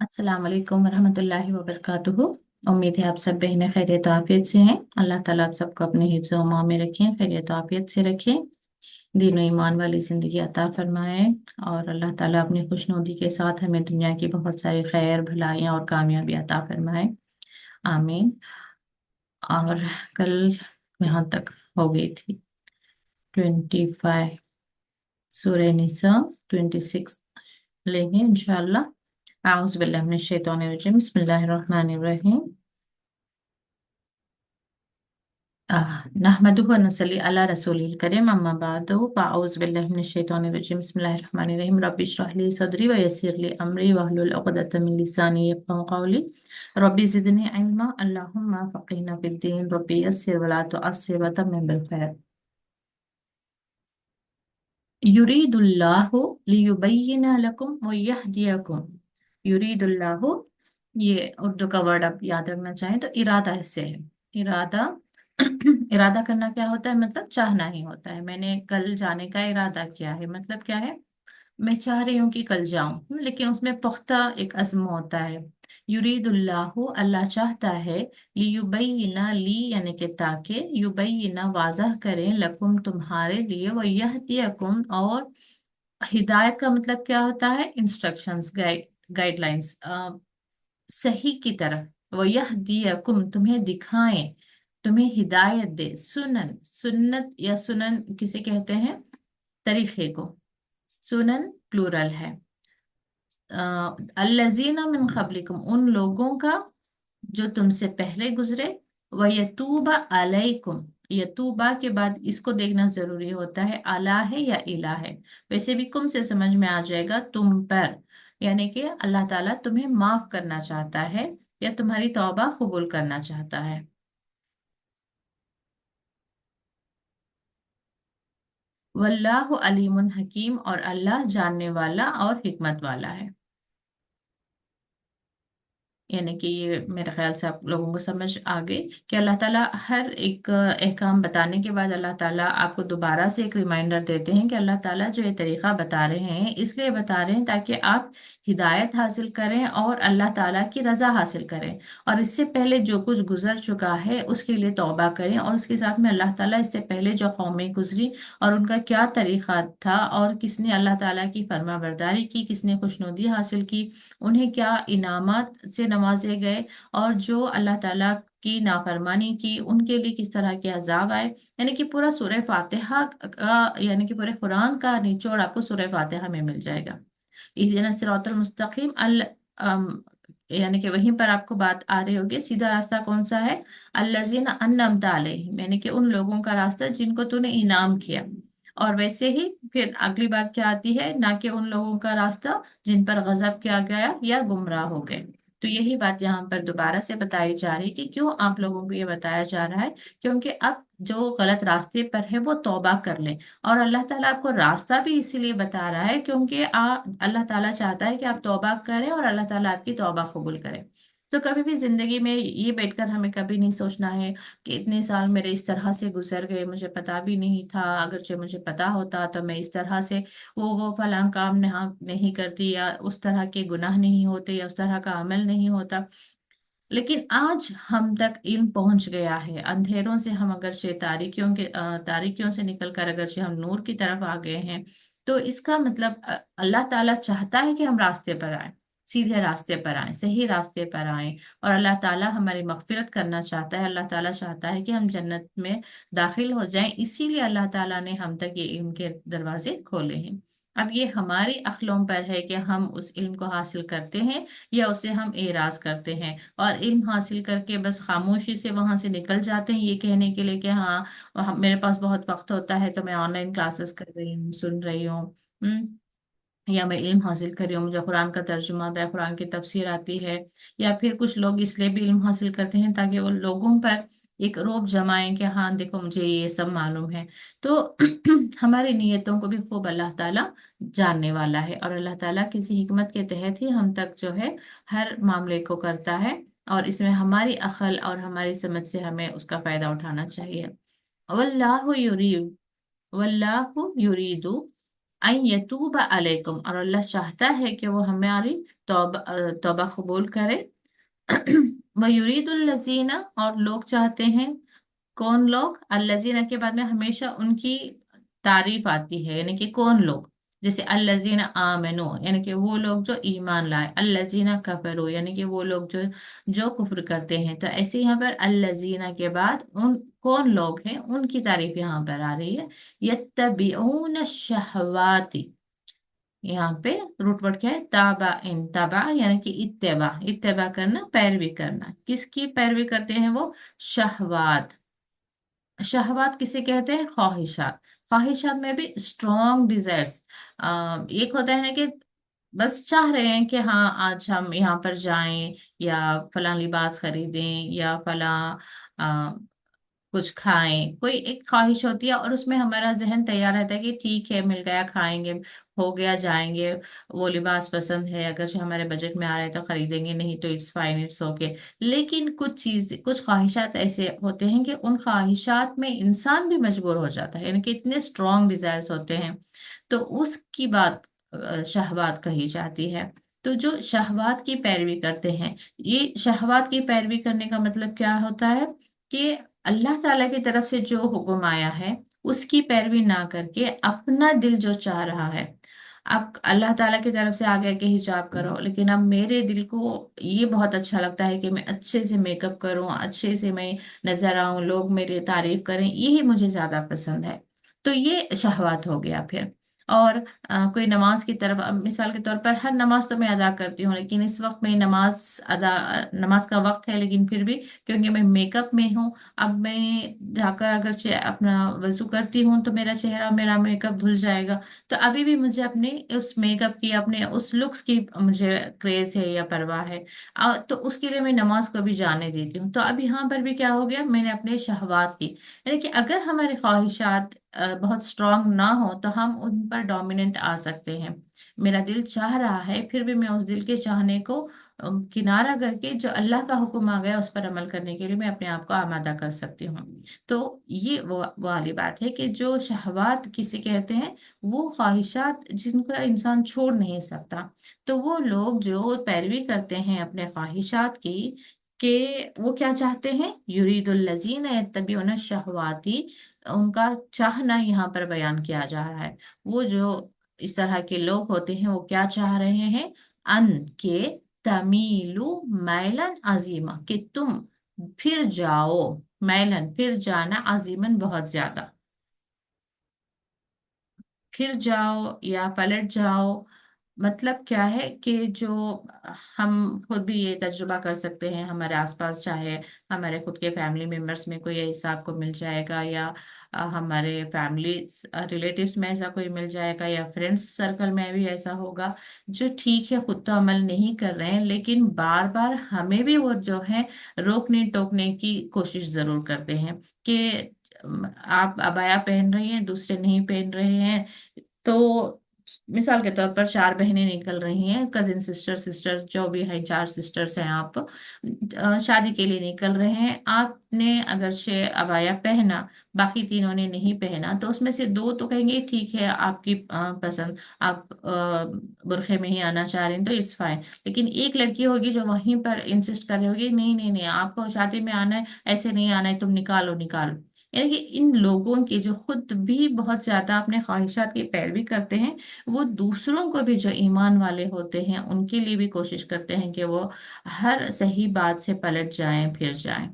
अस्सलाम वालेकुम वरहमतुल्लाहि वबरकातुहू। उम्मीद है आप सब बहनें खैरियत आफियत से हैं। अल्लाह ताला आप सबको अपने हिफ्ज़ व अमान में रखें, खैरियत आफियत से रखें, दीन व ईमान वाली ज़िंदगी अता फरमाए। और अल्लाह ताला अपनी खुशनुदी के साथ हमें दुनिया की बहुत सारी खैर भलाइयाँ और कामयाबी अता फरमाए, आमीन। और कल यहाँ तक हो गई थी 25 सूरह निसा, 26 लेंगे इंशाअल्लाह। आऊज़ु बिल्लाहि मिनश शैतानिर रजीम, बिस्मिल्लाहिर रहमानिर रहीम। नहमदुहु व नुसल्ली अला रसूलिल करीम, अम्मा बादु, फ़अऊज़ु बिल्लाहि मिनश शैतानिर रजीम, बिस्मिल्लाहिर रहमानिर रहीम। रब्बि इश्रह ली सदरी व यस्सिर ली अमरी वहलुल उक़दतम मिन लिसानी यफ़क़हू क़ौली। रब्बि ज़िदनी इल्मा, अल्लाहुम्मा फ़क़िहना फ़िद्दीन, रब्बि यस्सिर व ला तुअस्सिर व तम्मिम बिल खैर। युरीदुल्लाहु लियुबय्यिना लकुम व यहदियकुम। युरीदुल्लाहु, ये उर्दू का वर्ड आप याद रखना चाहें तो इरादा इससे है। इरादा इरादा करना क्या होता है? मतलब चाहना ही होता है। मैंने कल जाने का इरादा किया है, मतलब क्या है? मैं चाह रही हूँ कि कल जाऊं, लेकिन उसमें पुख्ता एक अज़्म होता है। युरीदुल्लाहु, अल्लाह चाहता है, लियुबय्यिना, ली यानी कि ताकि, युबय्यिना वाज़ह करें, लकुम तुम्हारे लिए, व यहदियकुम और हिदायत का मतलब क्या होता है? इंस्ट्रक्शंस, गाइडलाइंस, सही की तरफ। व यहदियकुम, तुम्हें दिखाएं, तुम्हें हिदायत दे। सुनन, सुन्नत या सुनन किसे कहते हैं? तरीके को। सुनन प्लूरल है। अल्लज़ीना मिन क़ब्लिकुम, उन लोगों का जो तुमसे पहले गुजरे। व यतूबा अलैकुम, यतूबा के बाद इसको देखना जरूरी होता है, अला है या इला है। वैसे भी कुम से समझ में आ जाएगा तुम पर, यानी कि अल्लाह ताला तुम्हें माफ करना चाहता है या तुम्हारी तौबा कबूल करना चाहता है। वल्लाहु अलीमुन हकीम, और अल्लाह जानने वाला और हिकमत वाला है। यानी कि ये मेरे ख्याल से आप लोगों को समझ आ गई कि अल्लाह ताला हर एक अहकाम बताने के बाद अल्लाह ताला आपको दोबारा से एक रिमाइंडर देते हैं कि अल्लाह ताला जो ये तरीका बता रहे हैं इसलिए बता रहे हैं ताकि आप हिदायत हासिल करें और अल्लाह ताला की रजा हासिल करें। और इससे पहले जो कुछ गुजर चुका है उसके लिए तौबा करें, और उसके साथ में अल्लाह ताला इससे पहले जो कौमें गुजरी और उनका क्या तरीका था, और किसने अल्लाह ताला की फर्माबरदारी की, किसने खुशनुदी हासिल की, उन्हें क्या इनामात से नवाजे गए, और जो अल्लाह ताला की नाफरमानी की उनके लिए किस तरह के अजाब आए। यानी कि पूरा सूरह फातिहा का, यानी कि पूरे कुरान का निचोड़ आपको सूरह फातिहा में मिल जाएगा। इहदिना सिरातल मुस्तकीम, यानी कि वहीं पर आपको बात आ रही होगी, सीधा रास्ता कौन सा है? अल्लज़ीना अन्नमता अलैहिम, यानी कि उन लोगों का रास्ता जिनको तूने इनाम किया। और वैसे ही फिर अगली बात क्या आती है? ना कि उन लोगों का रास्ता जिन पर गजब किया गया या गुमराह हो गए। तो यही बात यहाँ पर दोबारा से बताई जा रही कि क्यों आप लोगों को ये बताया जा रहा है, क्योंकि अब जो गलत रास्ते पर है वो तौबा कर लें। और अल्लाह ताला आपको रास्ता भी इसीलिए बता रहा है क्योंकि अल्लाह ताला चाहता है कि आप तौबा करें और अल्लाह ताला आपकी तौबा कबूल करे। तो कभी भी जिंदगी में ये बैठकर हमें कभी नहीं सोचना है कि इतने साल मेरे इस तरह से गुजर गए, मुझे पता भी नहीं था, अगरचे मुझे पता होता तो मैं इस तरह से वो फलां काम नहीं करती, या उस तरह के गुनाह नहीं होते, या उस तरह का अमल नहीं होता। लेकिन आज हम तक इल्म पहुंच गया है, अंधेरों से हम अगरचे तारीकियों से निकलकर अगरचे हम नूर की तरफ आ गए हैं। तो इसका मतलब अल्लाह ताला चाहता है कि हम रास्ते पर आए, सीधे रास्ते पर आए, सही रास्ते पर आए। और अल्लाह ताला हमारी मगफिरत करना चाहता है, अल्लाह ताला चाहता है कि हम जन्नत में दाखिल हो जाएं, इसीलिए अल्लाह ताला ने हम तक ये इल्म के दरवाजे खोले हैं। अब ये हमारी अक्लों पर है कि हम उस इल्म को हासिल करते हैं या उसे हम एराज करते हैं, और इल्म हासिल करके बस खामोशी से वहां से निकल जाते हैं ये कहने के लिए कि हाँ, मेरे पास बहुत वक्त होता है तो मैं ऑनलाइन क्लासेस कर रही हूँ, सुन रही हूँ। या मैं इल्म हासिल कर रही हूँ, मुझे कुरान का तर्जुमा आता है, कुरान की तफसीर आती है। या फिर कुछ लोग इसलिए भी इल्म हासिल करते हैं ताकि वो लोगों पर एक रोब जमाएं कि हाँ देखो मुझे ये सब मालूम है। तो हमारी नीयतों को भी खूब अल्लाह ताला जानने वाला है, और अल्लाह ताला किसी हिकमत के तहत ही हम तक जो है हर मामले को करता है, और इसमें हमारी अकल और हमारी समझ से हमें उसका फायदा उठाना चाहिए। वल्लाहु युरीदु, वल्लाहु युरीदु, अन यतूबा अलैकुम, और अल्लाह चाहता है कि वो हमारी तौबा तौबा कबूल करे। व युरीदुल लजीना, और लोग चाहते हैं, कौन लोग, अल्लजीना के बाद में हमेशा उनकी तारीफ आती है, यानी कि कौन लोग, जैसे अल्लजीना आमनो यानी कि वो लोग जो ईमान लाए, अल्लजीना कफरो यानी कि वो लोग जो जो कुफ्र करते हैं। तो ऐसे यहाँ पर अल्लजीना के बाद उन कौन लोग हैं उनकी तारीफ यहाँ पर आ रही है। यत्तबिऊन शहवाती, यहाँ पे रूट वर्ड क्या है, ताबा इन, ताबा यानी कि इत्तेबा, इत्तेबा करना, पैरवी करना, किसकी पैरवी करते हैं वो, शहवात। शहवात किसे कहते हैं, ख्वाहिशात। ख्वाहिशात में भी स्ट्रॉन्ग डिजायर्स, एक होता है ना कि बस चाह रहे हैं कि हाँ आज हम यहाँ पर जाएं, या फलां लिबास खरीदें, या फलां कुछ खाएं, कोई एक ख्वाहिश होती है, और उसमें हमारा जहन तैयार रहता है कि ठीक है मिल गया खाएंगे, हो गया जाएंगे। वो लिबास पसंद है, अगर जो हमारे बजट में आ रहा है तो खरीदेंगे, नहीं तो इट्स फाइन, इट्स ओके। लेकिन कुछ ख्वाहिशात ऐसे होते हैं कि उन ख्वाहिशात में इंसान भी मजबूर हो जाता है, यानी कि इतने स्ट्रॉन्ग डिजायर्स होते हैं, तो उसकी बात शहवात कही जाती है। तो जो शहवात की पैरवी करते हैं, ये शहवात की पैरवी करने का मतलब क्या होता है कि अल्लाह ताला की तरफ से जो हुक्म आया है उसकी पैरवी ना करके अपना दिल जो चाह रहा है, आप अल्लाह ताला की तरफ से आ गया कि हिजाब करो, लेकिन अब मेरे दिल को ये बहुत अच्छा लगता है कि मैं अच्छे से मेकअप करूं, अच्छे से मैं नजर आऊं, लोग मेरी तारीफ करें, यही मुझे ज्यादा पसंद है। तो ये शहवात हो गया फिर। और कोई नमाज की तरफ, अब मिसाल के तौर पर हर नमाज तो मैं अदा करती हूँ, लेकिन इस वक्त मैं नमाज का वक्त है, लेकिन फिर भी क्योंकि मैं मेकअप में हूँ, अब मैं जाकर अगर अपना वजू करती हूँ तो मेरा चेहरा, मेरा मेकअप धुल जाएगा। तो अभी भी मुझे अपने उस मेकअप की, अपने उस लुक्स की मुझे क्रेज है या परवाह है, तो उसके लिए मैं नमाज को भी जाने देती हूँ। तो अब यहाँ पर भी क्या हो गया, मैंने अपने शहवात की, यानी कि अगर हमारे ख्वाहिशात बहुत स्ट्रांग ना हो तो हम उन पर डोमिनेंट आ सकते हैं। मेरा दिल चाह रहा है, फिर भी मैं उस दिल के चाहने को किनारा करके जो अल्लाह का हुक्म आ गया उस पर अमल करने के लिए मैं अपने आप को आमादा कर सकती हूँ। तो ये वो वाली बात है कि जो शहवात किसे कहते हैं, वो ख्वाहिशात जिनको इंसान छोड़ नहीं सकता। तो वो लोग जो पैरवी करते हैं अपने ख्वाहिशात की, कि वो क्या चाहते हैं, युरीदुल लजीना यत्तबिउन शहवाती, उनका चाहना यहाँ पर बयान किया जा रहा है। वो जो इस तरह के लोग होते हैं वो क्या चाह रहे हैं, अन के तमीलु मैलन अजीमा, कि तुम फिर जाओ, मैलन फिर जाना, अजीमन बहुत ज्यादा, फिर जाओ या पलट जाओ। मतलब क्या है कि जो हम खुद भी ये तजुर्बा कर सकते हैं, हमारे आसपास चाहे हमारे खुद के फैमिली मेंबर्स में कोई ऐसा आपको मिल जाएगा, या हमारे फैमिली रिलेटिव्स में ऐसा कोई मिल जाएगा, या फ्रेंड्स सर्कल में भी ऐसा होगा, जो ठीक है खुद तो अमल नहीं कर रहे हैं, लेकिन बार बार हमें भी वो जो है रोकने टोकने की कोशिश जरूर करते हैं कि आप अबाया पहन रही हैं, दूसरे नहीं पहन रहे हैं। तो मिसाल के तौर पर चार बहनें निकल रही हैं, कजिन सिस्टर्स जो भी है, चार सिस्टर्स हैं आप, शादी के लिए निकल रहे हैं, आपने अगर से अबाया पहना, बाकी तीनों ने नहीं पहना, तो उसमें से दो तो कहेंगे ठीक है आपकी पसंद, आप बुरखे में ही आना चाह रहे हैं तो इट्स फाइन। लेकिन एक लड़की होगी जो वहीं पर इंसिस्ट कर रही होगी, नहीं नहीं नहीं आपको शादी में आना है, ऐसे नहीं आना है, तुम निकालो निकालो। यानी कि इन लोगों की जो खुद भी बहुत ज्यादा अपने ख्वाहिशात की पैरवी करते हैं, वो दूसरों को भी जो ईमान वाले होते हैं उनके लिए भी कोशिश करते हैं कि वो हर सही बात से पलट जाएं, फिर जाएं।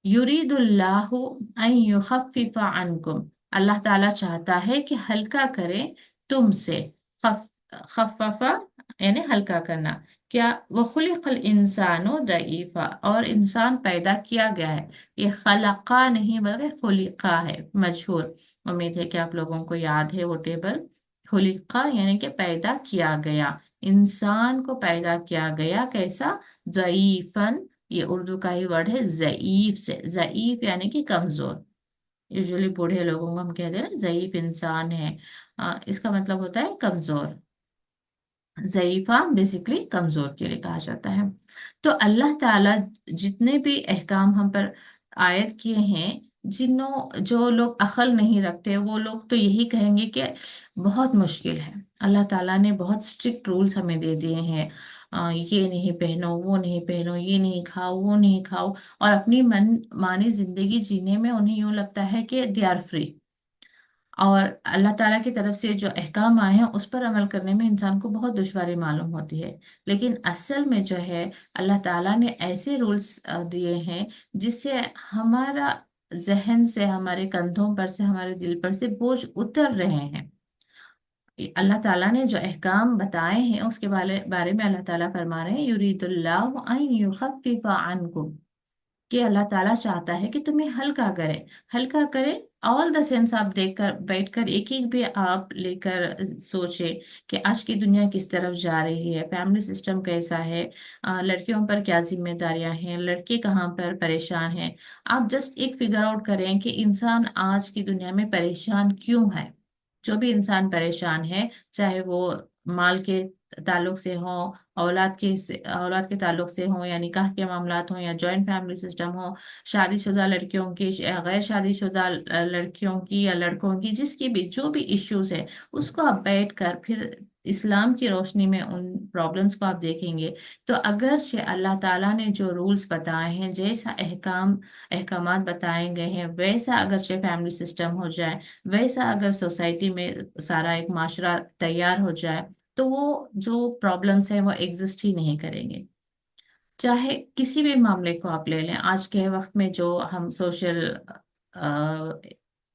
युरीदुल्लाहु अन युखफ्फिफा अन्कुम, अल्लाह ताला चाहता है कि हल्का करे तुमसे। खफ खफ्फफा यानी हल्का करना। क्या, वो खुलिकल इंसानो दईफा, और इंसान पैदा किया गया है, ये खलका नहीं बल्कि खुलिका है, मशहूर। उम्मीद है कि आप लोगों को याद है वो टेबल। खुलिका यानी कि पैदा किया गया, इंसान को पैदा किया गया कैसा, ज़ईफन, ये उर्दू का ही वर्ड है, ज़ईफ से, ज़ईफ यानी कि कमजोर। यूजुअली बूढ़े लोगों को हम कहते हैं ना ज़ईफ इंसान है, इसका मतलब होता है कमजोर। ज़ईफा बेसिकली कमजोर के लिए कहा जाता है। तो अल्लाह ताला जितने भी अहकाम हम पर आयत किए हैं, जिन्हों जो लोग अक्ल नहीं रखते वो लोग तो यही कहेंगे कि बहुत मुश्किल है। अल्लाह ताला ने बहुत स्ट्रिक्ट रूल्स हमें दे दिए हैं, ये नहीं पहनो, वो नहीं पहनो, ये नहीं खाओ, वो नहीं खाओ, और अपनी मन मानी जिंदगी जीने में उन्हें यूं लगता है कि दे आर फ्री। और अल्लाह ताला की तरफ से जो अहकाम आए हैं उस पर अमल करने में इंसान को बहुत दुश्वारी मालूम होती है। लेकिन असल में जो है, अल्लाह ताला ने ऐसे रूल्स दिए हैं जिससे हमारा जहन से, हमारे कंधों पर से, हमारे दिल पर से बोझ उतर रहे हैं। अल्लाह ताला ने जो अहकाम बताए हैं उसके बारे में अल्लाह ताला फरमा रहे हैं, युरीदुल्लाहु अन युखफ्फिफा अन्कुम, कि अल्लाह ताला चाहता है कि तुम्हें हल्का करे। हल्का करे ऑल द सेंस, आप देखकर बैठकर एक एक भी आप लेकर सोचे कि आज की दुनिया किस तरफ जा रही है, फैमिली सिस्टम कैसा है, लड़कियों पर क्या जिम्मेदारियां हैं, लड़के कहाँ पर परेशान हैं। आप जस्ट एक फिगर आउट करें कि इंसान आज की दुनिया में परेशान क्यों है। जो भी इंसान परेशान है, चाहे वो माल के ताल्लुक से हो, औलाद के ताल्लुक से हो, या निकाह के मामलात हो, या जॉइंट फैमिली सिस्टम हो, शादीशुदा लड़कियों की, गैर शादीशुदा लड़कियों की या लड़कों की, जिसकी भी जो भी इश्यूज है, उसको आप बैठ कर फिर इस्लाम की रोशनी में उन प्रॉब्लम्स को आप देखेंगे। तो अगर से अल्लाह ताला ने जो रूल्स बताए हैं, जैसा अहकामात बताए गए हैं, वैसा अगर से फैमिली सिस्टम हो जाए, वैसा अगर सोसाइटी में सारा एक माशरा तैयार हो जाए, तो वो जो प्रॉब्लम्स हैं वो एग्जिस्ट ही नहीं करेंगे। चाहे किसी भी मामले को आप ले लें, आज के वक्त में जो हम सोशल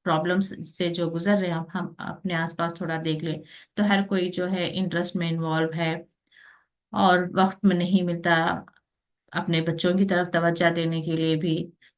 प्रॉब्लम्स से जो गुजर रहे हैं, हम अपने आसपास थोड़ा देख लें, तो हर कोई जो है इंटरेस्ट में इन्वॉल्व है, और वक्त में नहीं मिलता अपने बच्चों की तरफ तवज्जो देने के लिए भी।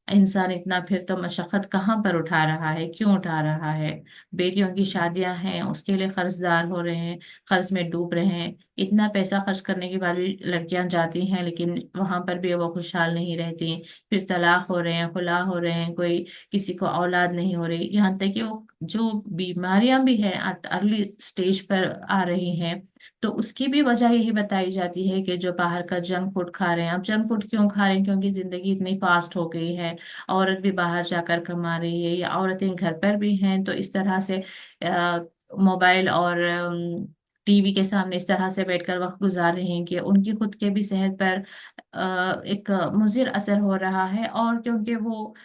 इंसान इतना फिर तो मशक्कत कहाँ पर उठा रहा है, क्यों उठा रहा है। बेटियों की शादियां हैं, उसके लिए कर्जदार हो रहे हैं, कर्ज में डूब रहे हैं। इतना पैसा खर्च करने के बाद भी लड़कियां जाती हैं, लेकिन वहां पर भी वो खुशहाल नहीं रहती। फिर तलाक हो रहे हैं, खुला हो रहे हैं, कोई किसी को औलाद नहीं हो रही, यहाँ तक कि वो जो बीमारियां भी हैं अर्ली स्टेज पर आ रही हैं। तो उसकी भी वजह यही बताई जाती है कि जो बाहर का जंक फूड खा रहे हैं। अब जंक फूड क्यों खा रहे हैं? क्योंकि जिंदगी इतनी फास्ट हो गई है, औरत भी बाहर जाकर कमा रही है, या औरतें घर पर भी हैं, तो इस तरह से मोबाइल और टीवी के सामने इस तरह से बैठकर वक्त गुजार रही हैं कि उनकी खुद के भी सेहत पर एक मुज़िर असर हो रहा है। और क्योंकि वो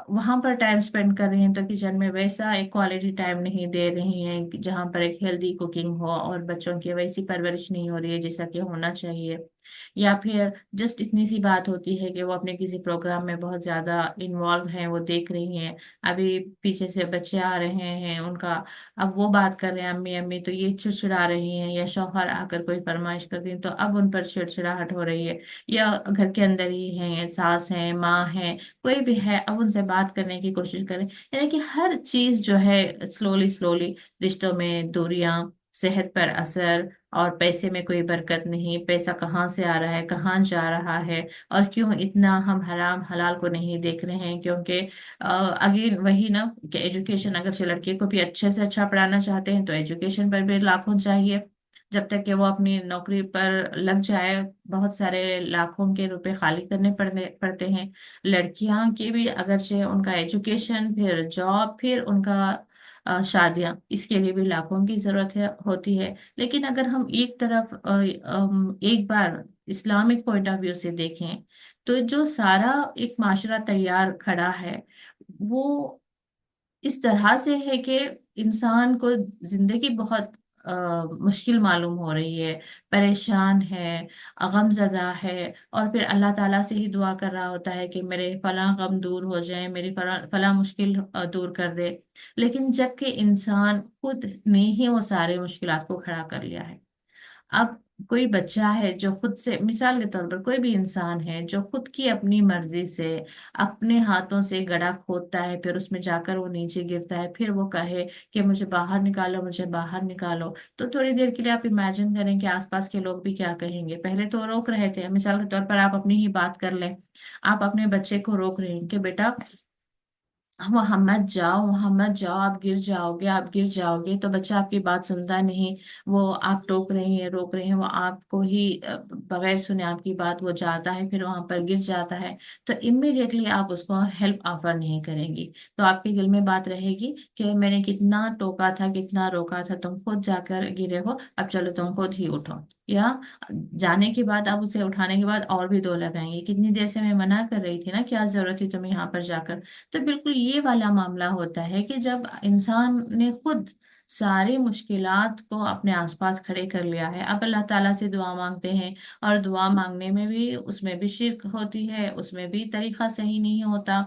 वहां पर टाइम स्पेंड कर रही हैं, तो किचन में वैसा एक क्वालिटी टाइम नहीं दे रही हैं जहां पर एक हेल्दी कुकिंग हो, और बच्चों की वैसी परवरिश नहीं हो रही है जैसा कि होना चाहिए। या फिर जस्ट इतनी सी बात होती है कि वो अपने किसी प्रोग्राम में बहुत ज्यादा इन्वॉल्व हैं, वो देख रही हैं, अभी पीछे से बच्चे आ रहे हैं उनका, अब वो बात कर रहे हैं अम्मी अम्मी, तो ये चिड़चिड़ा रही हैं, या शौहर आकर कोई फरमाइश कर दी तो अब उन पर चिड़चिड़ाहट हो रही है। या घर के अंदर ही हैं, सास हैं, माँ हैं, कोई भी है, अब उनसे बात करने की कोशिश करें। यानी कि हर चीज जो है स्लोली स्लोली, रिश्तों में दूरियां, सेहत पर असर, और पैसे में कोई बरकत नहीं, पैसा कहाँ से आ रहा है, कहाँ जा रहा है, और क्यों इतना हम हराम हलाल को नहीं देख रहे हैं। क्योंकि अगेन वही ना, कि एजुकेशन, अगर से लड़के को भी अच्छे से अच्छा पढ़ाना चाहते हैं तो एजुकेशन पर भी लाखों चाहिए। जब तक कि वो अपनी नौकरी पर लग जाए, बहुत सारे लाखों के रुपए खाली करने पड़ते हैं। लड़कियां की भी अगर से उनका एजुकेशन, फिर जॉब, फिर उनका शादियां, इसके लिए भी लाखों की जरूरत होती है। लेकिन अगर हम एक तरफ एक बार इस्लामिक पॉइंट ऑफ व्यू से देखें, तो जो सारा एक माशरा तैयार खड़ा है, वो इस तरह से है कि इंसान को जिंदगी बहुत मुश्किल मालूम हो रही है, परेशान है, गमजदा है, और फिर अल्लाह ताला से ही दुआ कर रहा होता है कि मेरे फला गम दूर हो जाए, मेरी फला फला मुश्किल दूर कर दे। लेकिन जबकि इंसान खुद ने ही वो सारे मुश्किलात को खड़ा कर लिया है। अब कोई बच्चा है जो खुद से, मिसाल के तौर पर कोई भी इंसान है जो खुद की अपनी मर्जी से अपने हाथों से गड्ढा खोदता है, फिर उसमें जाकर वो नीचे गिरता है, फिर वो कहे कि मुझे बाहर निकालो, मुझे बाहर निकालो, तो थोड़ी देर के लिए आप इमेजिन करें कि आसपास के लोग भी क्या कहेंगे। पहले तो वो रोक रहे थे, मिसाल के तौर पर आप अपनी ही बात कर लें, आप अपने बच्चे को रोक रहे हैं कि बेटा वहां मत जाओ, वहां मत जाओ, आप गिर जाओगे, आप गिर जाओगे। तो बच्चा आपकी बात सुनता नहीं, वो आप टोक रही हैं, रोक रहे हैं, वो आपको ही बगैर सुने आपकी बात वो जाता है, फिर वहां पर गिर जाता है। तो इमिडिएटली आप उसको हेल्प ऑफर नहीं करेंगी। तो आपके दिल में बात रहेगी कि मैंने कितना टोका था, कितना रोका था, तुम खुद जाकर गिरे हो, अब चलो तुम खुद ही उठो। या जाने के बाद, आप उसे उठाने के बाद और भी दो लगाएंगे, कितनी देर से मैं मना कर रही थी ना, क्या जरूरत थी तुम्हें यहाँ पर जाकर। तो बिल्कुल ये वाला मामला होता है कि जब इंसान ने खुद सारी मुश्किलात को अपने आसपास खड़े कर लिया है, अब अल्लाह ताला से दुआ मांगते हैं, और दुआ मांगने में भी, उसमें भी शिर्क होती है, उसमें भी तरीका सही नहीं होता,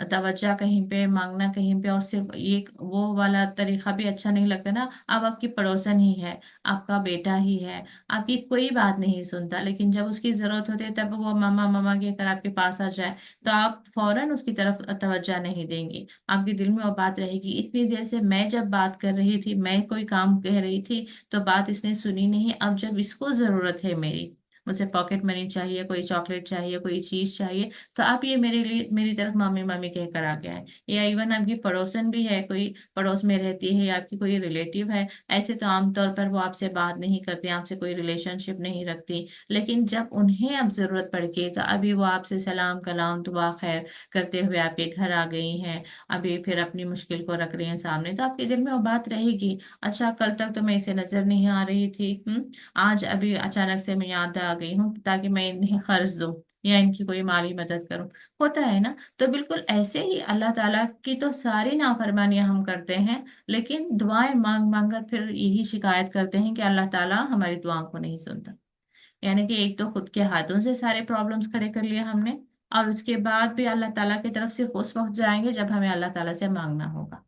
तवज्जो कहीं पे, मांगना कहीं पे, और सिर्फ ये वो वाला तरीका भी अच्छा नहीं लगता ना। अब आपकी पड़ोसन ही है, आपका बेटा ही है, आपकी कोई बात नहीं सुनता, लेकिन जब उसकी जरूरत होती है तब वो मामा मामा कहकर आपके पास आ जाए, तो आप फौरन उसकी तरफ तवज्जो नहीं देंगी। आपके दिल में वो बात रहेगी, इतनी देर से मैं जब बात कर रही थी, मैं कोई काम कह रही थी, तो बात इसने सुनी नहीं, अब जब इसको जरूरत है मेरी, मुझे पॉकेट मनी चाहिए, कोई चॉकलेट चाहिए, कोई चीज चाहिए, तो आप ये मेरे लिए, मेरी तरफ मम्मी मम्मी कहकर आ गया है। या इवन आपकी पड़ोसन भी है, कोई पड़ोस में रहती है, या आपकी कोई रिलेटिव है, ऐसे तो आमतौर पर वो आपसे बात नहीं करती, आपसे कोई रिलेशनशिप नहीं रखती, लेकिन जब उन्हें अब जरूरत पड़ती, तो अभी वो आपसे सलाम कलाम दुआ खैर करते हुए आपके घर आ गई हैं, अभी फिर अपनी मुश्किल को रख रही हैं सामने, तो आपके दिल में वो बात रहेगी, अच्छा कल तक तो मैं इसे नजर नहीं आ रही थी, आज अभी अचानक से मैं याद आ गई हूँ ताकि मैं इन्हें कर्ज दूं या इनकी कोई माली मदद करूं। होता है ना। तो बिल्कुल ऐसे ही अल्लाह ताला की तो सारी नाफरमानियां हम करते हैं, लेकिन दुआएं मांग मांग कर फिर यही शिकायत करते हैं कि अल्लाह ताला हमारी दुआओं को नहीं सुनता। यानी कि एक तो खुद के हाथों से सारे प्रॉब्लम्स खड़े कर लिए हमने, और उसके बाद भी अल्लाह ताला की तरफ सिर्फ उस वक्त जाएंगे जब हमें अल्लाह ताला से मांगना होगा।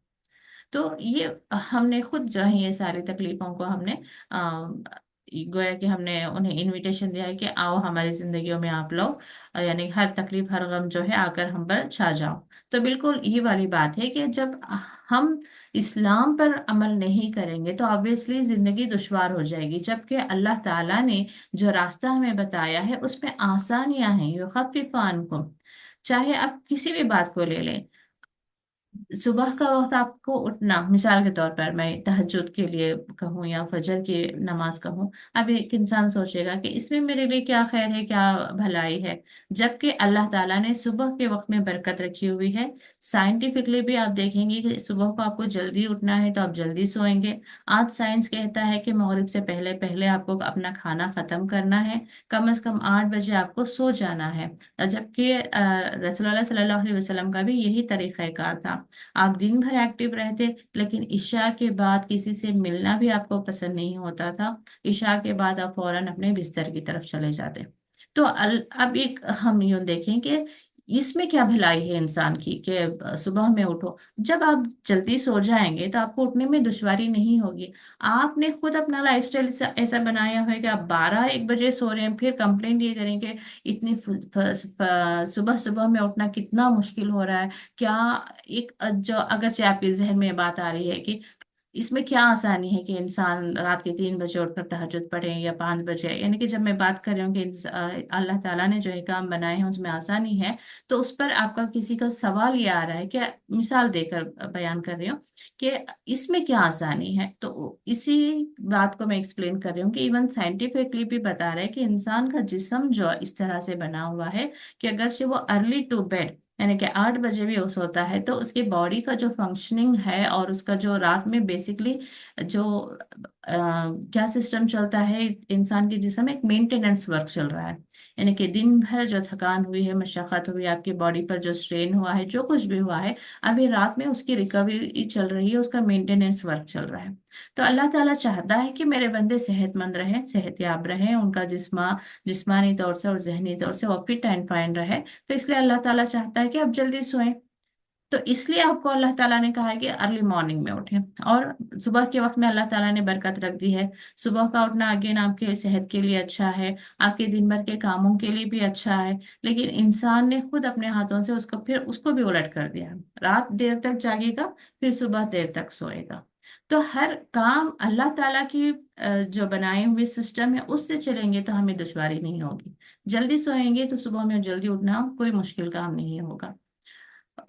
तो ये हमने खुद जो है ये सारी तकलीफों को हमने गोया कि हमने उन्हें इनविटेशन दिया है कि आओ हमारी जिंदगियों में आप लोग, यानी हर तकलीफ हर गम जो है आकर हम पर छा जाओ। तो बिल्कुल ये वाली बात है कि जब हम इस्लाम पर अमल नहीं करेंगे तो ऑब्वियसली जिंदगी दुश्वार हो जाएगी, जबकि अल्लाह ताला ने जो रास्ता हमें बताया है उसमें आसानियां हैं, युखफ्फिफानकुम। चाहे आप किसी भी बात को ले लें, सुबह का वक्त आपको उठना, मिसाल के तौर पर मैं तहज्जुद के लिए कहूँ या फजर की नमाज कहूँ, अब एक इंसान सोचेगा कि इसमें मेरे लिए क्या खैर है, क्या भलाई है, जबकि अल्लाह ताला ने सुबह के वक्त में बरकत रखी हुई है। साइंटिफिकली भी आप देखेंगे कि सुबह को आपको जल्दी उठना है तो आप जल्दी सोएंगे। आज साइंस कहता है कि मगरिब से पहले पहले आपको अपना खाना खत्म करना है, कम से कम 8 बजे आपको सो जाना है, जबकि रसूलुल्लाह सल्लल्लाहु अलैहि वसल्लम का भी यही तरीक़ाकार था। आप दिन भर एक्टिव रहते, लेकिन इशा के बाद किसी से मिलना भी आपको पसंद नहीं होता था। इशा के बाद आप फौरन अपने बिस्तर की तरफ चले जाते। तो अब एक हम यूं देखें कि इसमें क्या भलाई है इंसान की कि सुबह में उठो। जब आप जल्दी सो जाएंगे तो आपको उठने में दुश्वारी नहीं होगी। आपने खुद अपना लाइफस्टाइल ऐसा बनाया है कि आप 12-1 बजे सो रहे हैं, फिर कंप्लेंट ये करेंगे इतनी सुबह सुबह में उठना कितना मुश्किल हो रहा है। क्या एक जो अगरचे आपके जहन में बात आ रही है कि इसमें क्या आसानी है कि इंसान रात के 3 बजे उठकर तहज्जुद पढ़े या 5 बजे, यानी कि जब मैं बात कर रही हूँ कि अल्लाह ताला ने जो है काम बनाए हैं उसमें आसानी है, तो उस पर आपका किसी का सवाल ये आ रहा है कि, मिसाल देकर बयान कर रही हूँ कि इसमें क्या आसानी है, तो इसी बात को मैं एक्सप्लेन कर रही हूँ कि इवन साइंटिफिकली भी बता रहा है कि इंसान का जिस्म जो इस तरह से बना हुआ है कि अगर से वो अर्ली टू बेड, यानी कि 8 बजे भी उस होता है, तो उसकी बॉडी का जो फंक्शनिंग है और उसका जो रात में बेसिकली जो क्या सिस्टम चलता है, इंसान के जिस्म में एक मेंटेनेंस वर्क चल रहा है। यानी कि दिन भर जो थकान हुई है, मशक्कत हुई है, आपकी बॉडी पर जो स्ट्रेन हुआ है, जो कुछ भी हुआ है, अभी रात में उसकी रिकवरी चल रही है, उसका मेंटेनेंस वर्क चल रहा है। तो अल्लाह ताला चाहता है कि मेरे बंदे सेहतमंद रहें, सेहतयाब रहें, उनका जिस्मानी तौर से और जहनी तौर से वो फिट एंड फाइन रहे। तो इसलिए अल्लाह ताला चाहता है कि आप जल्दी सोएं। तो इसलिए आपको अल्लाह ताला ने कहा है कि अर्ली मॉर्निंग में उठें, और सुबह के वक्त में अल्लाह ताला ने बरकत रख दी है। सुबह का उठना अगेन आपके सेहत के लिए अच्छा है, आपके दिन भर के कामों के लिए भी अच्छा है, लेकिन इंसान ने खुद अपने हाथों से उसको फिर उसको भी उलट कर दिया है। रात देर तक जागेगा, फिर सुबह देर तक सोएगा। तो हर काम अल्लाह ताला की जो बनाए हुए सिस्टम है उससे चलेंगे तो हमें दुश्वारी नहीं होगी। जल्दी सोएंगे तो सुबह में जल्दी उठना कोई मुश्किल काम नहीं होगा।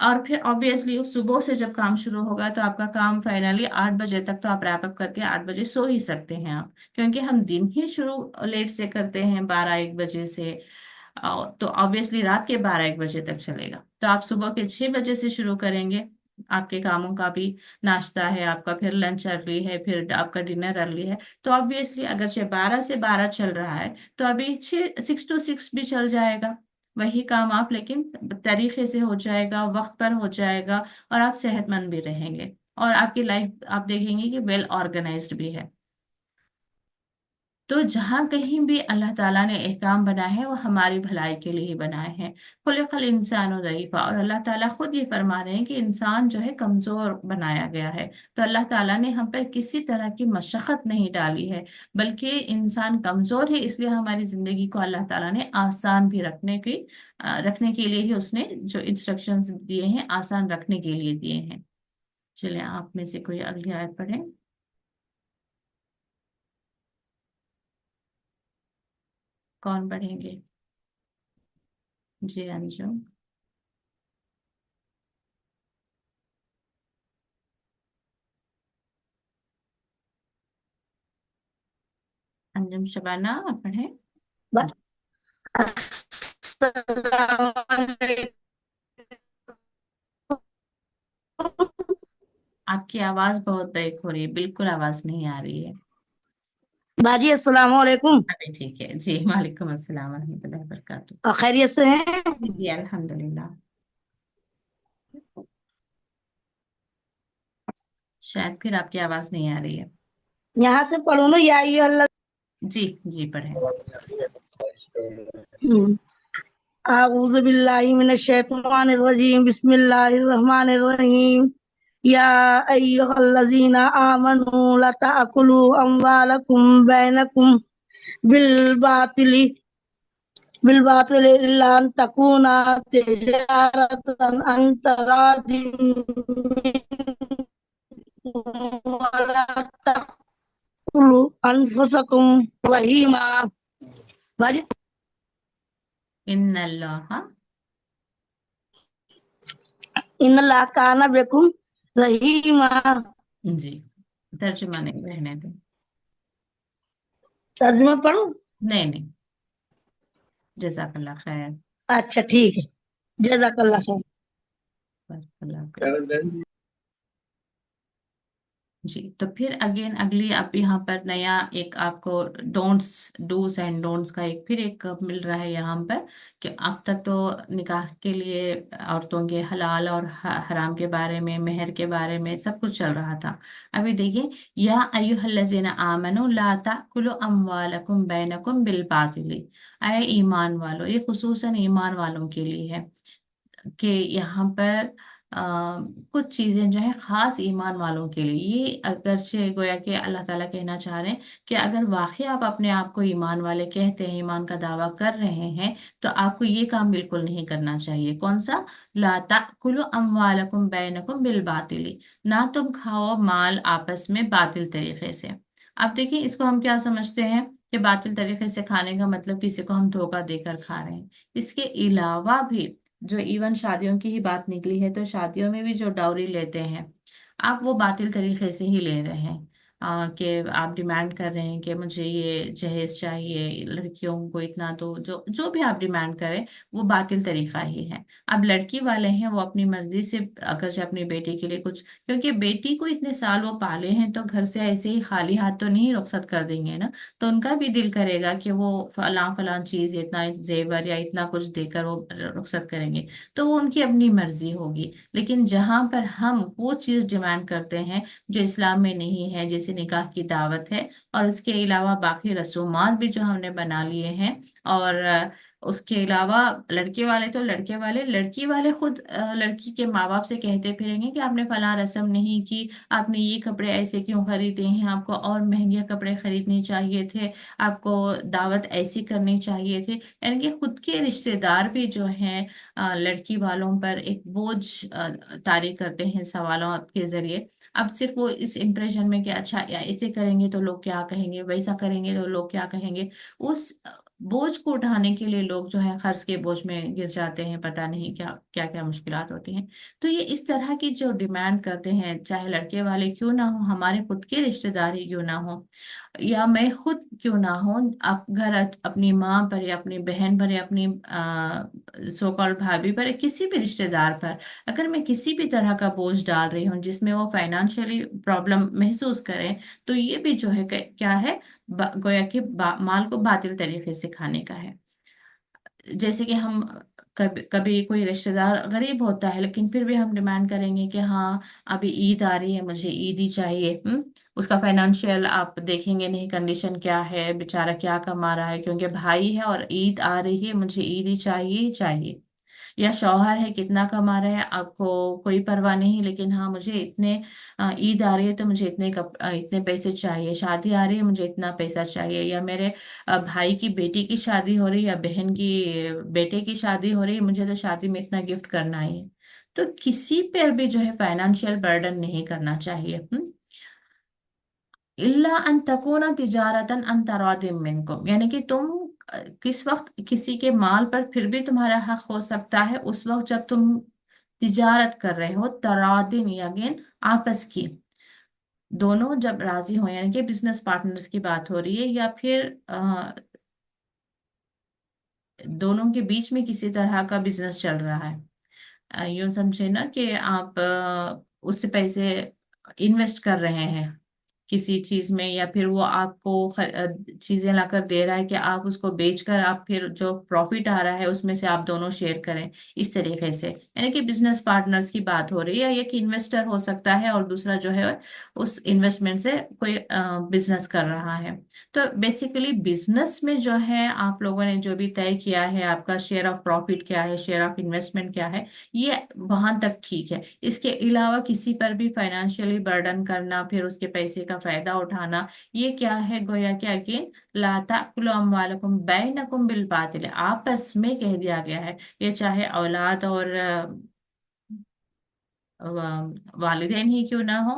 और फिर ऑब्वियसली सुबह से जब काम शुरू होगा तो आपका काम फाइनली 8 बजे तक तो आप रैप अप करके 8 बजे सो ही सकते हैं आप, क्योंकि हम दिन ही शुरू लेट से करते हैं 12-1 बजे से। तो ऑब्वियसली रात के 12-1 बजे तक चलेगा, तो आप सुबह के 6 बजे से शुरू करेंगे। आपके कामों का भी नाश्ता है आपका, फिर लंच अर्ली है, फिर आपका डिनर अर्ली है। तो ऑब्वियसली अगर 12 से 12 चल रहा है तो अभी 6 to 6 भी चल जाएगा। वही काम आप लेकिन तरीके से हो जाएगा, वक्त पर हो जाएगा, और आप सेहतमंद भी रहेंगे, और आपकी लाइफ आप देखेंगे कि वेल ऑर्गेनाइज्ड भी है। तो जहाँ कहीं भी अल्लाह ताला ने एहकाम बनाए हैं वो हमारी भलाई के लिए ही बनाए हैं। खुलिक़ल इंसानु ज़ईफ़ा, और अल्लाह ताला खुद ये फरमा रहे हैं कि इंसान जो है कमजोर बनाया गया है। तो अल्लाह ताला ने हम पर किसी तरह की मशक्क़त नहीं डाली है, बल्कि इंसान कमजोर है इसलिए हमारी जिंदगी को अल्लाह ताला ने आसान भी रखने के लिए ही उसने जो इंस्ट्रक्शंस दिए हैं आसान रखने के लिए दिए हैं। चलिए आप में से कोई अगली आयत पढ़ें। कौन पढ़ेंगे? जी अंजुम। अंजुम शबाना आप पढ़ें। ब- अस्सलाम वालेकुम। आपकी आवाज बहुत ब्रेक हो रही है, बिल्कुल आवाज नहीं आ रही है। बाजी अस्सलाम वालेकुम। अभी ठीक है जी, वालेकुम अस्सलाम वरहमतुल्लाहि वबरकातुहू। खैरियत से हैं? जी जी अल्हम्दुलिल्लाह। शायद फिर आपकी आवाज नहीं आ रही है। यहाँ से पढ़ो ना, या अय्युहल जी जी पढ़ें। लज़ीना अऊज़ु बिल्लाहि मिनश शैतानिर रजीम, बिस्मिल्लाहिर रहमानिर रहीम। या अय्युहल्लज़ीना आमनू ला ताकुलू अम्वालकुम बैनकुम बिल बातिली इल्ला अन तकूना तिजारतन अन तरादिन मिनकुम वला तक़तुलू अनफुसकुम वहीमा। बाजी इन्नल्लाह। इन्नल्लाह काना बिकुम रहीमा। जी, तर्जुमा नहीं, रहने दें। तर्जुमा पढ़ूं? नहीं नहीं, जज़ाकल्लाह खैर। अच्छा ठीक है, जज़ाकल्लाह खैर। बारकल्लाह। जी, तो फिर अगेन अगली आप यहाँ पर नया एक आपको डोंट्स डूस एंड डोंट्स का एक फिर एक मिल रहा है यहाँ पर, कि अब तक तो निकाह के लिए औरतों के हलाल और हराम के बारे में, मेहर के बारे में सब कुछ चल रहा था। अभी देखिए, या अय्युहल्लज़ीना आमनू ला ताकुलू अम्वालकुम बैनकुम बिल बातिल। अय ईमान वालों, ये खुसूसन ईमान वालों के लिए है कि यहाँ पर कुछ चीजें जो है खास ईमान वालों के लिए, ये अगरचे गोया कि अल्लाह ताला कहना चाह रहे हैं कि अगर वाकई आप अपने आप को ईमान वाले कहते हैं, ईमान का दावा कर रहे हैं, तो आपको ये काम बिल्कुल नहीं करना चाहिए। कौन सा? ला ताकुलु अम्वालकुम बैनकुम बिल बातिली, ना तुम खाओ माल आपस में बातिल तरीके से। अब देखिए, इसको हम क्या समझते हैं कि बातिल तरीके से खाने का मतलब किसी को हम धोखा देकर खा रहे हैं। इसके अलावा भी जो इवन शादियों की ही बात निकली है, तो शादियों में भी जो डाउरी लेते हैं आप, वो बातिल तरीके से ही ले रहे हैं। कि आप डिमांड कर रहे हैं कि मुझे ये जहेज चाहिए, लड़कियों को इतना दो, जो जो भी आप डिमांड करें वो बातिल तरीका ही है। अब लड़की वाले हैं वो अपनी मर्जी से अगर से अपनी बेटी के लिए कुछ, क्योंकि बेटी को इतने साल वो पाले हैं तो घर से ऐसे ही खाली हाथ तो नहीं रुखसत कर देंगे ना। तो उनका भी दिल करेगा कि वो फलां फलां चीज, इतना जेवर या इतना कुछ देकर वो रुखसत करेंगे। तो वो उनकी अपनी मर्जी होगी। लेकिन जहां पर हम वो चीज डिमांड करते हैं जो इस्लाम में नहीं है, जैसे निकाह की दावत है, और इसके अलावा बाकी रसूमात भी जो हमने बना लिए हैं, और उसके अलावा लड़के वाले तो लड़के वाले, लड़की वाले खुद लड़की के माँ बाप से कहते फिरेंगे कि आपने फलां रस्म नहीं की, आपने ये कपड़े ऐसे क्यों खरीदे हैं, आपको और महंगे कपड़े खरीदने चाहिए थे, आपको दावत ऐसी करनी चाहिए थे। यानी कि खुद के रिश्तेदार भी जो हैं लड़की वालों पर एक बोझ तारी करते हैं सवालों के जरिए। अब सिर्फ वो इस इम्प्रेशन में कि अच्छा या ऐसे करेंगे तो लोग क्या कहेंगे, वैसा करेंगे तो लोग क्या कहेंगे, उस बोझ को उठाने के लिए लोग जो है कर्ज के बोझ में गिर जाते हैं, पता नहीं क्या क्या क्या मुश्किलात होती हैं। तो ये इस तरह की जो डिमांड करते हैं, चाहे लड़के वाले क्यों ना हो, हमारे खुद के रिश्तेदार ही क्यों ना हो, या मैं खुद क्यों ना हूँ, आप घर अपनी माँ पर या अपनी बहन पर या अपनी सो कॉल्ड भाभी पर या किसी भी रिश्तेदार पर अगर मैं किसी भी तरह का बोझ डाल रही हूँ जिसमें वो फाइनेंशियली प्रॉब्लम महसूस करें, तो ये भी जो है क्या है, गोया कि माल को बातिल तरीके से खाने का है। जैसे कि हम कभी कभी कोई रिश्तेदार गरीब होता है लेकिन फिर भी हम डिमांड करेंगे कि हाँ अभी ईद आ रही है, मुझे ईद ही चाहिए। उसका फाइनेंशियल आप देखेंगे नहीं, कंडीशन क्या है, बेचारा क्या कमा रहा है, क्योंकि भाई है और ईद आ रही है, मुझे ईद ही चाहिए ही चाहिए। या शौहर है, कितना कमा रहे हैं आपको कोई परवाह नहीं, लेकिन हाँ मुझे इतने ईद आ रही है तो मुझे इतने पैसे चाहिए, शादी आ रही है मुझे इतना पैसा चाहिए, या मेरे भाई की बेटी की शादी हो रही है या बहन की बेटे की शादी हो रही है, मुझे तो शादी में इतना गिफ्ट करना ही है। तो किसी पर भी जो है फाइनेंशियल बर्डन नहीं करना चाहिए। इल्ला अन तकूना तिजारतन अन तरादिम मिनकुम, यानी कि तुम किस वक्त किसी के माल पर फिर भी तुम्हारा हक हो सकता है, उस वक्त जब तुम तिजारत कर रहे हो, तरादिन यानी आपस की, दोनों जब राजी हो, यानी कि बिजनेस पार्टनर्स की बात हो रही है, या फिर दोनों के बीच में किसी तरह का बिजनेस चल रहा है। यूं समझे ना कि आप उससे पैसे इन्वेस्ट कर रहे हैं किसी चीज में, या फिर वो आपको चीजें लाकर दे रहा है कि आप उसको बेचकर आप फिर जो प्रॉफिट आ रहा है उसमें से आप दोनों शेयर करें, इस तरीके से, यानी कि बिजनेस पार्टनर्स की बात हो रही है। एक इन्वेस्टर हो सकता है और दूसरा जो है उस इन्वेस्टमेंट से कोई बिजनेस कर रहा है। तो बेसिकली बिजनेस में जो है आप लोगों ने जो भी तय किया है, आपका शेयर ऑफ प्रॉफिट क्या है, शेयर ऑफ इन्वेस्टमेंट क्या है, ये वहां तक ठीक है। इसके अलावा किसी पर भी फाइनेंशियली बर्डन करना, फिर उसके पैसे का फायदा उठाना, ये क्या है, गोया कि अगेन ला ताकुलु अम्वालकुम बैनकुम बिल बातिल, आपस में कह दिया गया है। ये चाहे औलाद और वालिदैन ही क्यों ना हो,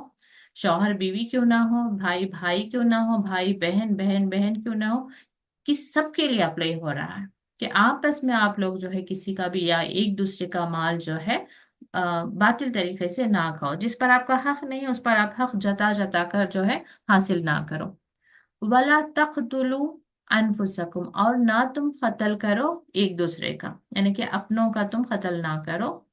शौहर बीवी क्यों ना हो, भाई भाई क्यों ना हो, भाई बहन बहन बहन क्यों ना हो, कि सबके लिए अप्लाई हो रहा है कि आपस में आप लोग जो है किसी का भी या एक दूसरे का माल जो है बातिल तरीके से ना खाओ, जिस पर आपका हक नहीं है उस पर आप हक जता जता कर जो है हासिल ना करो। वला तख्तुलु अनफुसकुम, और ना तुम कत्ल करो एक दूसरे का, यानी कि अपनों का तुम कत्ल ना करो।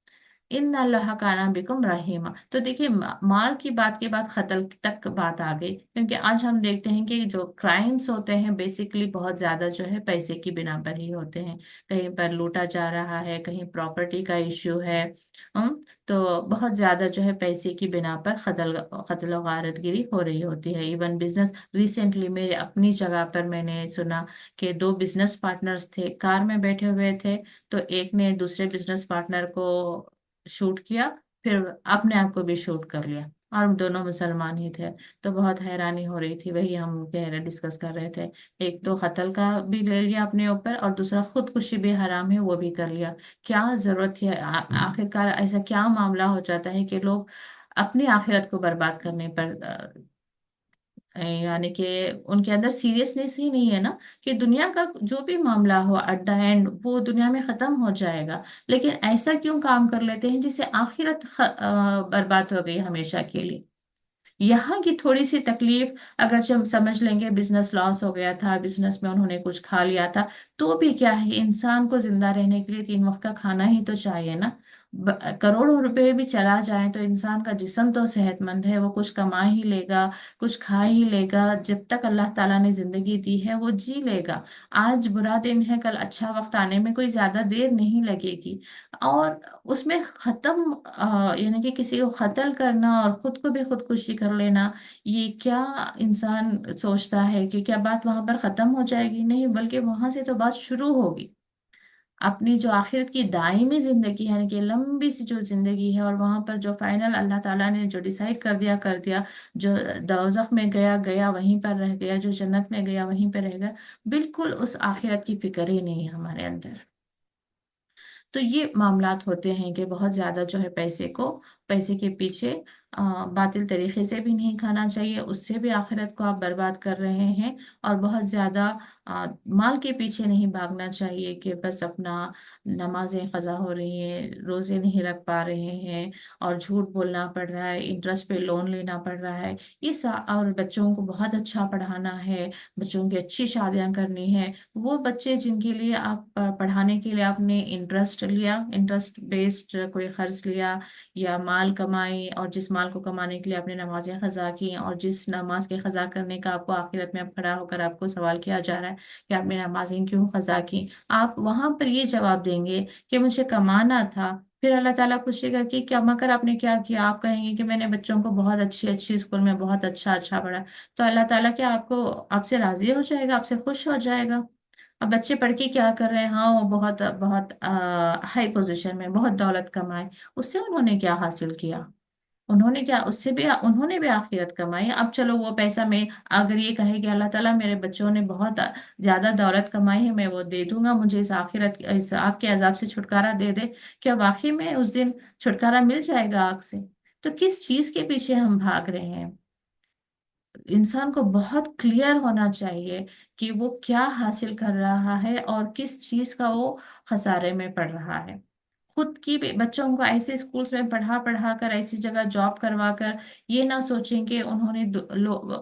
इन अल्लाह काना बिकुम रहीमा। तो देखिए माल की बात के बाद कत्ल तक बात आ गई, क्योंकि आज हम देखते हैं कि जो क्राइम्स होते हैं बेसिकली बहुत ज्यादा जो है पैसे की बिना पर ही होते हैं। कहीं पर लूटा जा रहा है, कहीं प्रॉपर्टी का इश्यू है। तो बहुत ज्यादा जो है पैसे की बिना पर कत्ल कत्ल और गारतगिरी हो रही होती है। इवन बिजनेस, रिसेंटली मेरे अपनी जगह पर मैंने सुना कि दो बिजनेस पार्टनर्स थे, कार में बैठे हुए थे, तो एक ने दूसरे बिजनेस पार्टनर को शूट किया, फिर अपने आप को भी शूट कर लिया, और दोनों मुसलमान ही थे। तो बहुत हैरानी हो रही थी, वही हम कह रहे डिस्कस कर रहे थे। एक तो कत्ल का भी ले लिया अपने ऊपर, और दूसरा खुदकुशी भी हराम है वो भी कर लिया। क्या जरूरत है, आखिरकार ऐसा क्या मामला हो जाता है कि लोग अपनी आखिरत को बर्बाद करने पर यानी कि उनके अंदर सीरियसनेस ही नहीं है ना, कि दुनिया का जो भी मामला हो एट द एंड वो दुनिया में खत्म हो जाएगा, लेकिन ऐसा क्यों काम कर लेते हैं जिससे आखिरत बर्बाद हो गई हमेशा के लिए। यहाँ की थोड़ी सी तकलीफ अगर हम समझ लेंगे, बिजनेस लॉस हो गया था, बिजनेस में उन्होंने कुछ खा लिया था, तो भी क्या है, इंसान को जिंदा रहने के लिए 3 वक्त का खाना ही तो चाहिए ना। करोड़ों रुपए भी चला जाए तो इंसान का जिस्म तो सेहतमंद है, वो कुछ कमा ही लेगा, कुछ खा ही लेगा, जब तक अल्लाह ताला ने जिंदगी दी है वो जी लेगा। आज बुरा दिन है, कल अच्छा वक्त आने में कोई ज्यादा देर नहीं लगेगी। और उसमें खत्म यानी कि किसी को कत्ल करना और खुद को भी खुदकुशी कर लेना, ये क्या इंसान सोचता है कि क्या बात वहां पर खत्म हो जाएगी? नहीं, बल्कि वहां से तो बात शुरू होगी। अपनी जो आखिरत की दायमी जिंदगी है, यानी कि लंबी सी जो जिंदगी है, और वहां पर जो फाइनल अल्लाह ताला ने जो डिसाइड कर दिया, जो दोजख में गया गया वहीं पर रह गया, जो जन्नत में गया वहीं पर रह गया, बिल्कुल उस आखिरत की फिक्र ही नहीं है हमारे अंदर। तो ये मामलात होते हैं कि बहुत ज्यादा जो है पैसे को पैसे के पीछे बातिल तरीके से भी नहीं खाना चाहिए, उससे भी आखिरत को आप बर्बाद कर रहे हैं। और बहुत ज्यादा माल के पीछे नहीं भागना चाहिए कि बस अपना नमाजें कज़ा हो रही हैं, रोजे नहीं रख पा रहे हैं, और झूठ बोलना पड़ रहा है, इंटरेस्ट पे लोन लेना पड़ रहा है। और बच्चों को बहुत अच्छा पढ़ाना है, बच्चों की अच्छी शादियां करनी है। वो बच्चे जिनके लिए आप पढ़ाने के लिए आपने इंटरेस्ट लिया, इंटरेस्ट बेस्ड कोई खर्च लिया, या माल कमाई, और जिस माल को कमाने के लिए आपने नमाजें खजा की, और जिस नमाज के खजा करने का आपको आखिरत में अब खड़ा होकर आपको सवाल किया जा रहा है कि आपने नमाजें क्यों खजा की, आप वहां पर ये जवाब देंगे कि मुझे कमाना था। फिर अल्लाह ताला पूछेगा कि क्या मगर आपने क्या किया, आप कहेंगे कि मैंने बच्चों को बहुत अच्छी अच्छी स्कूल में बहुत अच्छा अच्छा पढ़ा। तो अल्लाह ताला क्या आपको आपसे राजी हो जाएगा, आपसे खुश हो जाएगा? अब बच्चे पढ़ के क्या कर रहे हैं, हाँ वो बहुत बहुत हाई पोजीशन में बहुत दौलत कमाए, उससे उन्होंने क्या हासिल किया? उन्होंने क्या, उससे भी उन्होंने भी आखिरत कमाई। अब चलो वो पैसा मैं अगर ये कहे कि अल्लाह ताला मेरे बच्चों ने बहुत ज्यादा दौलत कमाई है, मैं वो दे दूंगा, मुझे इस आखिरत इस आग के अजाब से छुटकारा दे दे, क्या वाकई में उस दिन छुटकारा मिल जाएगा आग से? तो किस चीज के पीछे हम भाग रहे हैं? इंसान को बहुत क्लियर होना चाहिए कि वो क्या हासिल कर रहा है और किस चीज का वो खसारे में पड़ रहा है। खुद की भी बच्चों को ऐसे स्कूल्स में पढ़ा पढ़ा कर ऐसी जगह जॉब करवा कर ये ना सोचें कि उन्होंने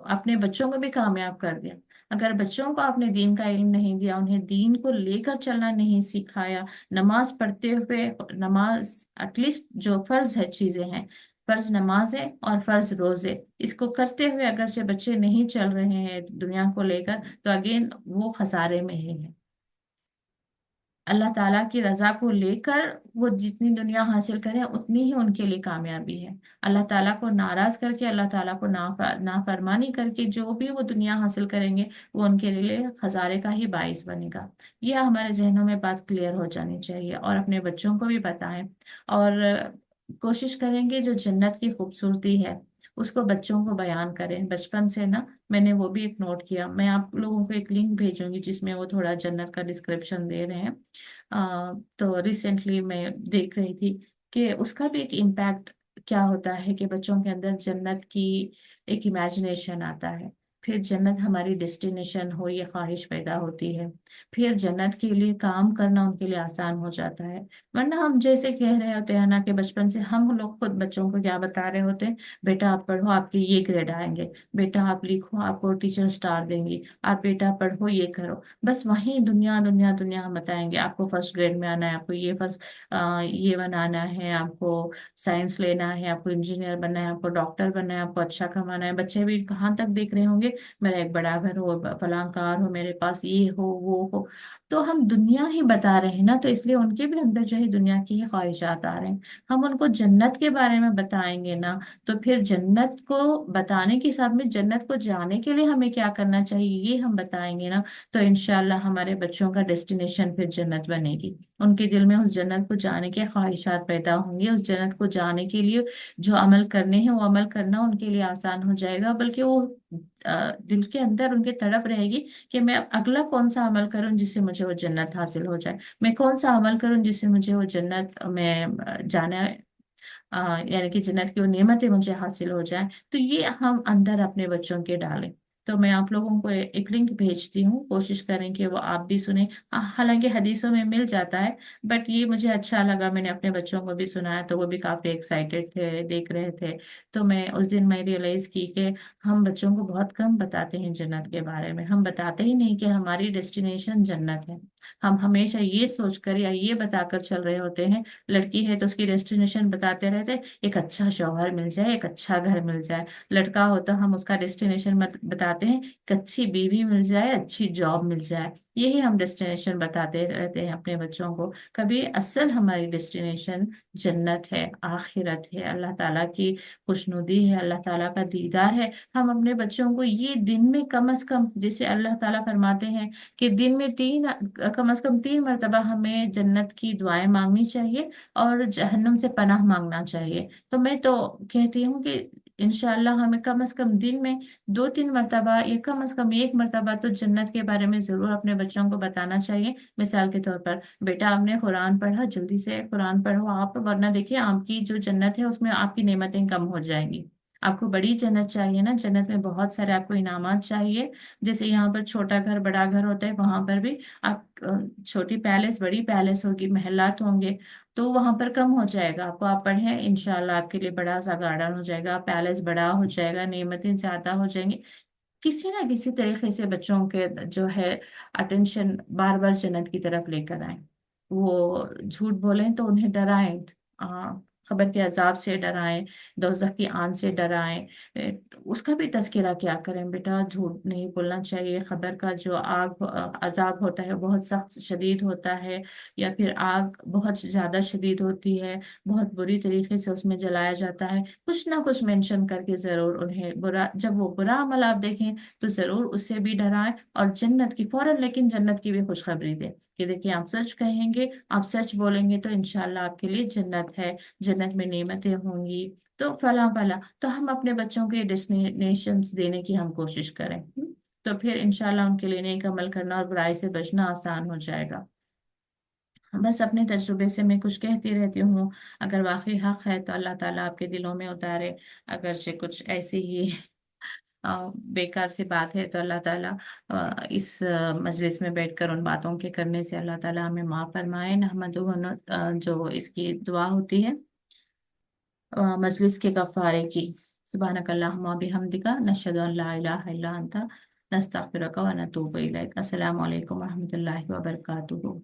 अपने बच्चों को भी कामयाब कर दिया। अगर बच्चों को आपने दीन का इल्म नहीं दिया, उन्हें दीन को लेकर चलना नहीं सिखाया, नमाज पढ़ते हुए, नमाज एटलीस्ट जो फर्ज है चीजें हैं, फर्ज नमाजें और फर्ज रोजे, इसको करते हुए अगर से बच्चे नहीं चल रहे हैं दुनिया को लेकर, तो अगेन वो खसारे में ही है। अल्लाह ताला की रजा को लेकर वो जितनी दुनिया हासिल करें उतनी ही उनके लिए कामयाबी है। अल्लाह ताला को नाराज करके, अल्लाह ताला को नाफरमानी करके जो भी वो दुनिया हासिल करेंगे, वो उनके लिए खसारे का ही बाइस बनेगा। यह हमारे जहनों में बात क्लियर हो जानी चाहिए, और अपने बच्चों को भी बताएं। और कोशिश करेंगे जो जन्नत की खूबसूरती है उसको बच्चों को बयान करें बचपन से ना। मैंने वो भी एक नोट किया, मैं आप लोगों को एक लिंक भेजूंगी जिसमें वो थोड़ा जन्नत का डिस्क्रिप्शन दे रहे हैं। तो रिसेंटली मैं देख रही थी कि उसका भी एक इम्पैक्ट क्या होता है कि बच्चों के अंदर जन्नत की एक इमेजिनेशन आता है। फिर जन्नत हमारी डेस्टिनेशन हो ये ख्वाहिश पैदा होती है। फिर जन्नत के लिए काम करना उनके लिए आसान हो जाता है। वरना हम जैसे कह रहे होते हैं ना कि बचपन से हम लोग खुद बच्चों को क्या बता रहे होते हैं, बेटा आप पढ़ो आपके ये ग्रेड आएंगे, बेटा आप लिखो आपको टीचर स्टार देंगी, आप बेटा पढ़ो ये करो। बस वही दुनिया दुनिया दुनिया हम बताएंगे, आपको फर्स्ट ग्रेड में आना है, आपको ये फर्स्ट ये बनाना है, आपको साइंस लेना है, आपको इंजीनियर बनना है, आपको डॉक्टर बनना है, आपको अच्छा कमाना है। बच्चे भी कहाँ तक देख रहे होंगे, मेरा एक बड़ा घर हो, फलां कार हो, मेरे पास ये हो वो हो। तो हम दुनिया ही बता रहे हैं ना, तो इसलिए उनके भी अंदर जो है दुनिया की ही ख्वाहिशात आ रहे हैं। हम उनको जन्नत के बारे में बताएंगे ना, तो फिर जन्नत को बताने के साथ में जन्नत को जाने के लिए हमें क्या करना चाहिए ये हम बताएंगे ना, तो इंशाल्लाह हमारे बच्चों का डेस्टिनेशन फिर जन्नत बनेगी। उनके दिल में उस जन्नत को जाने के ख्वाहिशात पैदा होंगे, उस जन्नत को जाने के लिए जो अमल करने हैं वो अमल करना उनके लिए आसान हो जाएगा। बल्कि वो दिल के अंदर उनके तड़प रहेगी कि मैं अब अगला कौन सा अमल करूं जिससे मुझे वो जन्नत हासिल हो जाए, मैं कौन सा अमल करूं जिससे मुझे वो जन्नत में जाना यानी कि जन्नत की वो नेमतें मुझे हासिल हो जाएं। तो ये हम अंदर अपने बच्चों के डालें। तो मैं आप लोगों को एक लिंक भेजती हूँ, कोशिश करें कि वो आप भी सुने। हालांकि हदीसों में मिल जाता है, बट ये मुझे अच्छा लगा, मैंने अपने बच्चों को भी सुनाया तो वो भी काफी एक्साइटेड थे, देख रहे थे। तो मैं उस दिन मैं रियलाइज की कि हम बच्चों को बहुत कम बताते हैं जन्नत के बारे में। हम बताते ही नहीं कि हमारी डेस्टिनेशन जन्नत है। हम हमेशा ये सोचकर या ये बताकर चल रहे होते हैं, लड़की है तो उसकी डेस्टिनेशन बताते रहते हैं, एक अच्छा शौहर मिल जाए, एक अच्छा घर मिल जाए। लड़का हो तो हम उसका डेस्टिनेशन बताते हैं, एक अच्छी बीवी मिल जाए, अच्छी जॉब मिल जाए। यही हम डेस्टिनेशन बताते रहते हैं अपने बच्चों को। कभी असल हमारी डेस्टिनेशन जन्नत है, आखिरत है, अल्लाह ताला की खुशनुदी है, अल्लाह ताला का दीदार है। हम अपने बच्चों को ये दिन में कम से कम, जैसे अल्लाह ताला फरमाते हैं कि दिन में कम से कम 3 मरतबा हमें जन्नत की दुआएं मांगनी चाहिए और जहन्नुम से पनाह मांगना चाहिए। तो मैं तो कहती हूँ कि इंशाल्लाह हमें कम से कम दिन में 2-3 मरतबा या कम से कम एक मरतबा तो जन्नत के बारे में जरूर अपने बच्चों को बताना चाहिए। मिसाल के तौर पर, बेटा आपने कुरान पढ़ा, जल्दी से कुरान पढ़ो आप, वरना देखिए आपकी जो जन्नत है उसमें आपकी नेमतें कम हो जाएंगी। आपको बड़ी जन्नत चाहिए ना, जन्नत में बहुत सारे आपको इनामात चाहिए। जैसे यहाँ पर छोटा घर बड़ा घर होता है, वहां पर भी आप छोटी पैलेस बड़ी पैलेस होगी, महलात होंगे, तो वहां पर कम हो जाएगा आपको। आप पढ़े इंशाल्लाह आपके लिए बड़ा सा गार्डन हो जाएगा, पैलेस बड़ा हो जाएगा, नेमतें ज्यादा हो जाएंगी। किसी ना किसी तरीके से बच्चों के जो है अटेंशन बार बार जन्नत की तरफ लेकर आए। वो झूठ बोलें तो उन्हें डराएं, आ, खबर के अजाब से डराएं, दोजख की आन से डराएं। तो उसका भी तज़किरा क्या करें बेटा, झूठ नहीं बोलना चाहिए। खबर का जो अजाब होता है बहुत सख्त शदीद होता है, या फिर आग बहुत ज्यादा शदीद होती है, बहुत बुरी तरीके से उसमें जलाया जाता है। कुछ ना कुछ मेंशन करके जरूर उन्हें बुरा, जब वो बुरा अमल आप देखें तो जरूर उससे भी डराएं, और जन्नत की फौरन लेकिन जन्नत की भी खुशखबरी दें कि देखिए आप सच कहेंगे, आप सच बोलेंगे तो इंशाल्लाह आपके लिए जन्नत है, जन्नत में नेमतें होंगी। तो फला फला, तो हम अपने बच्चों के डेस्टिनेशंस देने की हम कोशिश करें। तो फिर इंशाल्लाह उनके लिए नेक अमल करना और बुराई से बचना आसान हो जाएगा। बस अपने तजुर्बे से मैं कुछ कहती रहती हूँ, अगर वाकई हक है तो अल्लाह ताला आपके दिलों में उतारे, अगर से कुछ ऐसी ही बेकार सी बात है तो अल्लाह ताला इस मजलिस में बैठकर उन बातों के करने से अल्लाह ताला हमें माफ़ फरमाए। जो इसकी दुआ होती है मजलिस के गफ्फारे की, सुबहानक अल्लाहुम्मा बिहम्दिका नशहदु अन ला इलाहा इल्ला अंता नस्तगफिरुका व नतूबु इलैक। अस्सलामु अलैकुम व रहमतुल्लाहि व बरकातुहू।